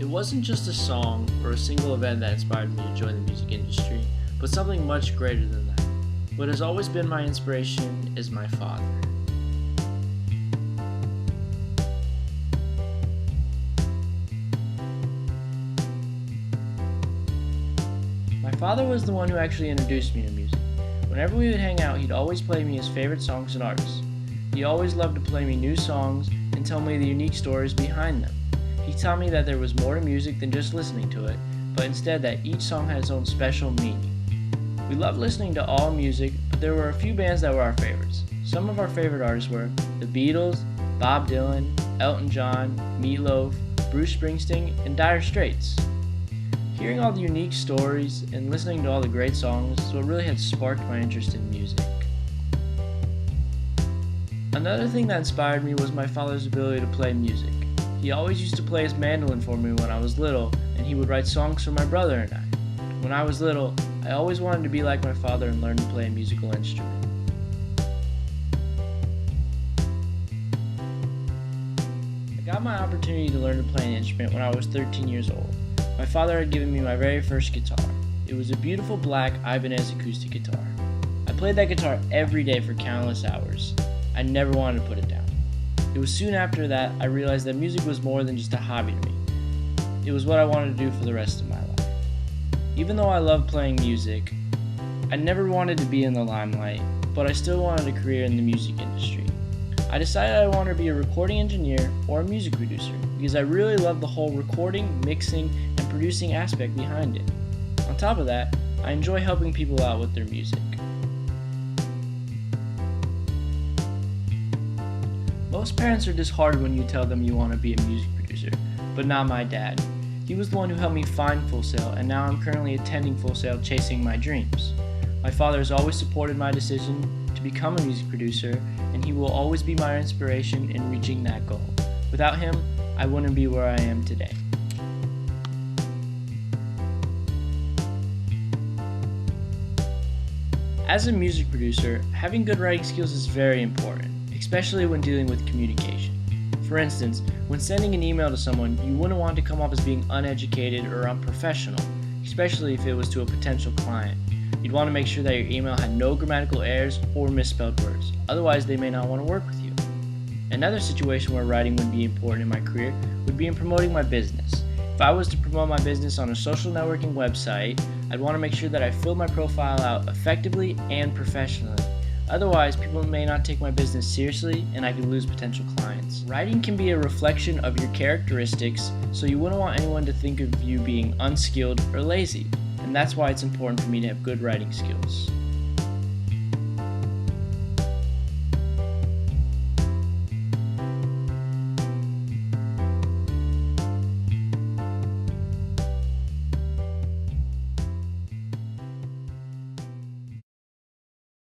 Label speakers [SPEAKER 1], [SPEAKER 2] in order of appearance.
[SPEAKER 1] wasn't just a song or a single event that inspired me to join the music industry, but something much greater than that. What has always been my inspiration is my father. My father was the one who actually introduced me to music. Whenever we would hang out, he'd always play me his favorite songs and artists. He always loved to play me new songs and tell me the unique stories behind them. He taught me that there was more to music than just listening to it, but instead that each song had its own special meaning. We loved listening to all music, but there were a few bands that were our favorites. Some of our favorite artists were The Beatles, Bob Dylan, Elton John, Meatloaf, Bruce Springsteen, and Dire Straits. Hearing all the unique stories and listening to all the great songs is what really had sparked my interest in music. Another thing that inspired me was my father's ability to play music. He always used to play his mandolin for me when I was little, and he would write songs for my brother and I. When I was little, I always wanted to be like my father and learn to play a musical instrument. I got my opportunity to learn to play an instrument when I was 13 years old. My father had given me my very first guitar. It was a beautiful black Ibanez acoustic guitar. I played that guitar every day for countless hours. I never wanted to put it down. It was soon after that I realized that music was more than just a hobby to me. It was what I wanted to do for the rest of my life. Even though I loved playing music, I never wanted to be in the limelight, but I still wanted a career in the music industry. I decided I wanted to be a recording engineer or a music producer because I really loved the whole recording, mixing, and producing aspect behind it. On top of that, I enjoy helping people out with their music. Most parents are disheartened when you tell them you want to be a music producer, but not my dad. He was the one who helped me find Full Sail, and now I'm currently attending Full Sail chasing my dreams. My father has always supported my decision to become a music producer, and he will always be my inspiration in reaching that goal. Without him, I wouldn't be where I am today. As a music producer, having good writing skills is very important, especially when dealing with communication. For instance, when sending an email to someone, you wouldn't want to come off as being uneducated or unprofessional, especially if it was to a potential client. You'd want to make sure that your email had no grammatical errors or misspelled words, otherwise they may not want to work with you. Another situation where writing would be important in my career would be in promoting my business. If I was to promote my business on a social networking website, I'd want to make sure that I filled my profile out effectively and professionally. Otherwise, people may not take my business seriously and I could lose potential clients. Writing can be a reflection of your characteristics, so you wouldn't want anyone to think of you being unskilled or lazy. And that's why it's important for me to have good writing skills.